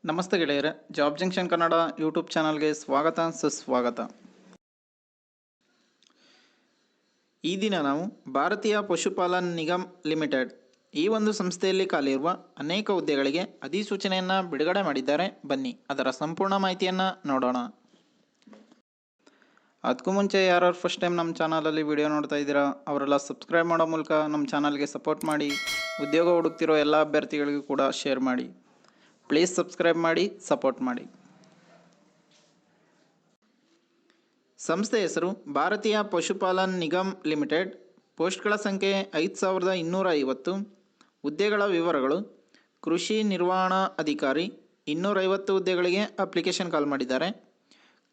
ನಮಸ್ತೆ ಗೆಳೆಯರೆ, job junction Kannada YouTube ಚಾನಲ್ಗೆ ಸ್ವಾಗತ ಸುಸ್ವಾಗತ. ಈ ದಿನ ನಾವು ಭಾರತೀಯ ಪಶುಪಾಲನ್ ನಿಗಮ್ ಲಿಮಿಟೆಡ್ ಈ ಒಂದು ಸಂಸ್ಥೆಯಲ್ಲಿ ಖಾಲಿಯಿರುವ ಅನೇಕ ಹುದ್ದೆಗಳಿಗೆ ಅಧಿಸೂಚನೆಯನ್ನು ಬಿಡುಗಡೆ ಮಾಡಿದ್ದಾರೆ. ಬನ್ನಿ ಅದರ ಸಂಪೂರ್ಣ ಮಾಹಿತಿಯನ್ನು ನೋಡೋಣ. ಅದಕ್ಕೂ ಮುಂಚೆ ಯಾರು ಫಸ್ಟ್ ಟೈಮ್ ನಮ್ಮ ಚಾನಲಲ್ಲಿ ವಿಡಿಯೋ ನೋಡ್ತಾ ಇದ್ದೀರಾ ಅವರೆಲ್ಲ ಸಬ್ಸ್ಕ್ರೈಬ್ ಮಾಡೋ ಮೂಲಕ ನಮ್ಮ ಚಾನಲ್ಗೆ ಸಪೋರ್ಟ್ ಮಾಡಿ. ಉದ್ಯೋಗ ಹುಡುಕ್ತಿರೋ ಎಲ್ಲ ಅಭ್ಯರ್ಥಿಗಳಿಗೂ ಕೂಡ ಶೇರ್ ಮಾಡಿ. ಪ್ಲೀಸ್ ಸಬ್ಸ್ಕ್ರೈಬ್ ಮಾಡಿ, ಸಪೋರ್ಟ್ ಮಾಡಿ. ಸಂಸ್ಥೆ ಹೆಸರು ಭಾರತೀಯ ಪಶುಪಾಲನ್ ನಿಗಮ್ ಲಿಮಿಟೆಡ್. ಪೋಸ್ಟ್ಗಳ ಸಂಖ್ಯೆ 5250. ಹುದ್ದೆಗಳ ವಿವರಗಳು: ಕೃಷಿ ನಿರ್ವಹಣಾ ಅಧಿಕಾರಿ 250 ಹುದ್ದೆಗಳಿಗೆ ಅಪ್ಲಿಕೇಶನ್ ಕಾಲ್ ಮಾಡಿದ್ದಾರೆ.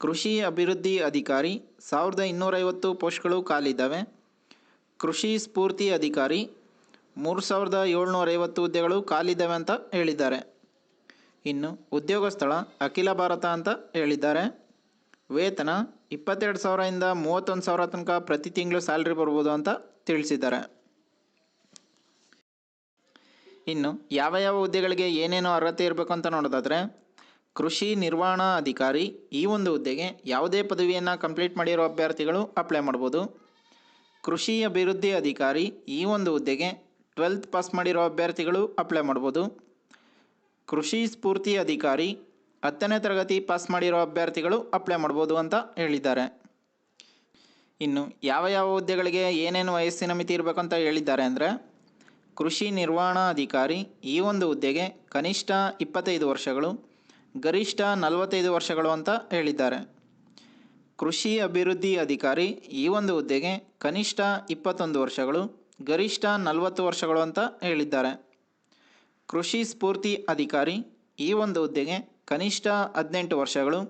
ಕೃಷಿ ಅಭಿವೃದ್ಧಿ ಅಧಿಕಾರಿ 1250 ಪೋಸ್ಟ್ಗಳು ಖಾಲಿದ್ದಾವೆ. ಕೃಷಿ ಸ್ಫೂರ್ತಿ ಅಧಿಕಾರಿ 3750 ಹುದ್ದೆಗಳು ಖಾಲಿದ್ದಾವೆ ಅಂತ ಹೇಳಿದ್ದಾರೆ. ಇನ್ನು ಉದ್ಯೋಗ ಸ್ಥಳ ಅಖಿಲ ಭಾರತ ಅಂತ ಹೇಳಿದ್ದಾರೆ. ವೇತನ 22,000 ಇಂದ 31,000 ತನಕ ಪ್ರತಿ ತಿಂಗಳು ಸ್ಯಾಲ್ರಿ ಬರ್ಬೋದು ಅಂತ ತಿಳಿಸಿದ್ದಾರೆ. ಇನ್ನು ಯಾವ ಹುದ್ದೆಗಳಿಗೆ ಏನೇನು ಅರ್ಹತೆ ಇರಬೇಕು ಅಂತ ನೋಡೋದಾದರೆ, ಕೃಷಿ ನಿರ್ವಹಣಾ ಅಧಿಕಾರಿ ಈ ಒಂದು ಹುದ್ದೆಗೆ ಯಾವುದೇ ಪದವಿಯನ್ನು ಕಂಪ್ಲೀಟ್ ಮಾಡಿರೋ ಅಭ್ಯರ್ಥಿಗಳು ಅಪ್ಲೈ ಮಾಡ್ಬೋದು. ಕೃಷಿ ಅಭಿವೃದ್ಧಿ ಅಧಿಕಾರಿ ಈ ಒಂದು ಹುದ್ದೆಗೆ 12th ಪಾಸ್ ಮಾಡಿರೋ ಅಭ್ಯರ್ಥಿಗಳು ಅಪ್ಲೈ ಮಾಡ್ಬೋದು. ಕೃಷಿ ಸ್ಫೂರ್ತಿ ಅಧಿಕಾರಿ 10ನೇ ತರಗತಿ ಪಾಸ್ ಮಾಡಿರೋ ಅಭ್ಯರ್ಥಿಗಳು ಅಪ್ಲೈ ಮಾಡ್ಬೋದು ಅಂತ ಹೇಳಿದ್ದಾರೆ. ಇನ್ನು ಯಾವ ಹುದ್ದೆಗಳಿಗೆ ಏನೇನು ವಯಸ್ಸಿನ ಮಿತಿ ಇರಬೇಕು ಅಂತ ಹೇಳಿದ್ದಾರೆ ಅಂದರೆ, ಕೃಷಿ ನಿರ್ವಹಣಾ ಅಧಿಕಾರಿ ಈ ಒಂದು ಹುದ್ದೆಗೆ ಕನಿಷ್ಠ 25 ವರ್ಷಗಳು, ಗರಿಷ್ಠ 45 ವರ್ಷಗಳು ಅಂತ ಹೇಳಿದ್ದಾರೆ. ಕೃಷಿ ಅಭಿವೃದ್ಧಿ ಅಧಿಕಾರಿ ಈ ಒಂದು ಹುದ್ದೆಗೆ ಕನಿಷ್ಠ 21 ವರ್ಷಗಳು, ಗರಿಷ್ಠ 40 ವರ್ಷಗಳು ಅಂತ ಹೇಳಿದ್ದಾರೆ. ಕೃಷಿ ಸ್ಫೂರ್ತಿ ಅಧಿಕಾರಿ ಈ ಒಂದು ಹುದ್ದೆಗೆ ಕನಿಷ್ಠ 18 ವರ್ಷಗಳು,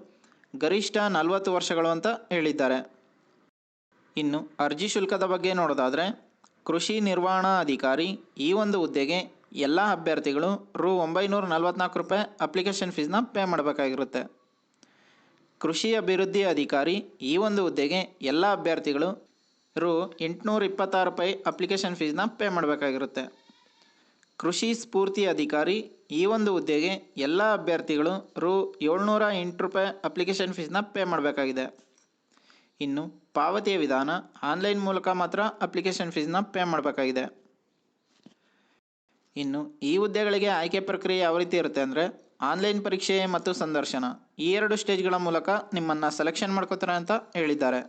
ಗರಿಷ್ಠ 40 ವರ್ಷಗಳು ಅಂತ ಹೇಳಿದ್ದಾರೆ. ಇನ್ನು ಅರ್ಜಿ ಶುಲ್ಕದ ಬಗ್ಗೆ ನೋಡೋದಾದರೆ, ಕೃಷಿ ನಿರ್ವಹಣಾ ಅಧಿಕಾರಿ ಈ ಒಂದು ಹುದ್ದೆಗೆ ಎಲ್ಲ ಅಭ್ಯರ್ಥಿಗಳು Rs. 944 ರೂಪಾಯಿ ಅಪ್ಲಿಕೇಶನ್ ಫೀಸ್ನ ಪೇ ಮಾಡಬೇಕಾಗಿರುತ್ತೆ. ಕೃಷಿ ಅಭಿವೃದ್ಧಿ ಅಧಿಕಾರಿ ಈ ಒಂದು ಹುದ್ದೆಗೆ ಎಲ್ಲ ಅಭ್ಯರ್ಥಿಗಳು Rs. 826 ರೂಪಾಯಿ ಅಪ್ಲಿಕೇಶನ್ ಫೀಸ್ನ ಪೇ ಮಾಡಬೇಕಾಗಿರುತ್ತೆ. ಕೃಷಿ ಸ್ಫೂರ್ತಿ ಅಧಿಕಾರಿ ಈ ಒಂದು ಹುದ್ದೆಗೆ ಎಲ್ಲ ಅಭ್ಯರ್ಥಿಗಳು Rs. 708 ರೂಪಾಯಿ ಅಪ್ಲಿಕೇಶನ್ ಫೀಸ್ನ ಪೇ ಮಾಡಬೇಕಾಗಿದೆ. ಇನ್ನು ಪಾವತಿಯ ವಿಧಾನ ಆನ್ಲೈನ್ ಮೂಲಕ ಮಾತ್ರ ಅಪ್ಲಿಕೇಶನ್ ಫೀಸ್ನ ಪೇ ಮಾಡಬೇಕಾಗಿದೆ. ಇನ್ನು ಈ ಹುದ್ದೆಗಳಿಗೆ ಆಯ್ಕೆ ಪ್ರಕ್ರಿಯೆ ಯಾವ ರೀತಿ ಇರುತ್ತೆ ಅಂದರೆ, ಆನ್ಲೈನ್ ಪರೀಕ್ಷೆ ಮತ್ತು ಸಂದರ್ಶನ ಈ 2 ಸ್ಟೇಜ್ಗಳ ಮೂಲಕ ನಿಮ್ಮನ್ನು ಸೆಲೆಕ್ಷನ್ ಮಾಡ್ಕೋತಾರೆ ಅಂತ ಹೇಳಿದ್ದಾರೆ.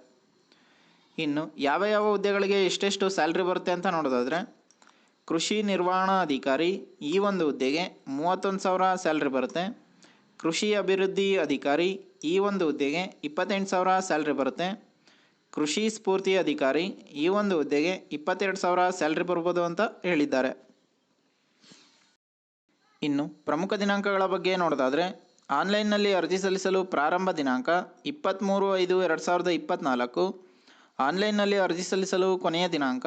ಇನ್ನು ಯಾವ ಹುದ್ದೆಗಳಿಗೆ ಎಷ್ಟೆಷ್ಟು ಸ್ಯಾಲ್ರಿ ಬರುತ್ತೆ ಅಂತ ನೋಡೋದಾದರೆ, ಕೃಷಿ ನಿರ್ವಹಣಾ ಅಧಿಕಾರಿ ಈ ಒಂದು ಹುದ್ದೆಗೆ 31,000 ಸ್ಯಾಲ್ರಿ ಬರುತ್ತೆ. ಕೃಷಿ ಅಭಿವೃದ್ಧಿ ಅಧಿಕಾರಿ ಈ ಒಂದು ಹುದ್ದೆಗೆ 28,000 ಸ್ಯಾಲ್ರಿ ಬರುತ್ತೆ. ಕೃಷಿ ಸ್ಫೂರ್ತಿ ಅಧಿಕಾರಿ ಈ ಒಂದು ಹುದ್ದೆಗೆ 22,000 ಸ್ಯಾಲ್ರಿ ಬರ್ಬೋದು ಅಂತ ಹೇಳಿದ್ದಾರೆ. ಇನ್ನು ಪ್ರಮುಖ ದಿನಾಂಕಗಳ ಬಗ್ಗೆ ನೋಡೋದಾದರೆ, ಆನ್ಲೈನ್ನಲ್ಲಿ ಅರ್ಜಿ ಸಲ್ಲಿಸಲು ಪ್ರಾರಂಭ ದಿನಾಂಕ 23/5/2024. ಆನ್ಲೈನ್ನಲ್ಲಿ ಅರ್ಜಿ ಸಲ್ಲಿಸಲು ಕೊನೆಯ ದಿನಾಂಕ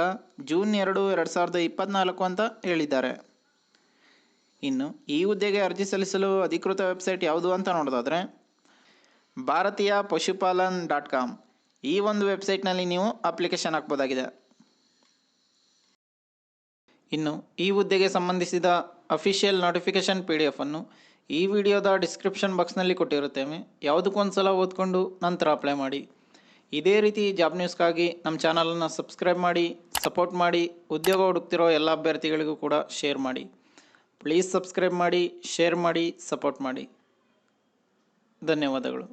June 2, 2024 ಅಂತ ಹೇಳಿದ್ದಾರೆ. ಇನ್ನು ಈ ಹುದ್ದೆಗೆ ಅರ್ಜಿ ಸಲ್ಲಿಸಲು ಅಧಿಕೃತ ವೆಬ್ಸೈಟ್ ಯಾವುದು ಅಂತ ನೋಡೋದಾದರೆ, ಭಾರತೀಯ ಪಶುಪಾಲನ್ .com ಈ ಒಂದು ವೆಬ್ಸೈಟ್ನಲ್ಲಿ ನೀವು ಅಪ್ಲಿಕೇಶನ್ ಹಾಕ್ಬೋದಾಗಿದೆ. ಇನ್ನು ಈ ಹುದ್ದೆಗೆ ಸಂಬಂಧಿಸಿದ ಅಫಿಷಿಯಲ್ ನೋಟಿಫಿಕೇಷನ್ PDF ಅನ್ನು ಈ ವಿಡಿಯೋದ ಡಿಸ್ಕ್ರಿಪ್ಷನ್ ಬಾಕ್ಸ್ನಲ್ಲಿ ಕೊಟ್ಟಿರುತ್ತೇವೆ. ಯಾವುದಕ್ಕೊಂದು ಸಲ ಓದ್ಕೊಂಡು ನಂತರ ಅಪ್ಲೈ ಮಾಡಿ. ಇದೇ ರೀತಿ ಜಾಬ್ ನ್ಯೂಸ್ಗಾಗಿ ನಮ್ಮ ಚಾನಲನ್ನು ಸಬ್ಸ್ಕ್ರೈಬ್ ಮಾಡಿ, ಸಪೋರ್ಟ್ ಮಾಡಿ. ಉದ್ಯೋಗ ಹುಡುಕ್ತಿರೋ ಎಲ್ಲ ಅಭ್ಯರ್ಥಿಗಳಿಗೂ ಕೂಡ ಶೇರ್ ಮಾಡಿ. ಪ್ಲೀಸ್ ಸಬ್ಸ್ಕ್ರೈಬ್ ಮಾಡಿ, ಶೇರ್ ಮಾಡಿ, ಸಪೋರ್ಟ್ ಮಾಡಿ. ಧನ್ಯವಾದಗಳು.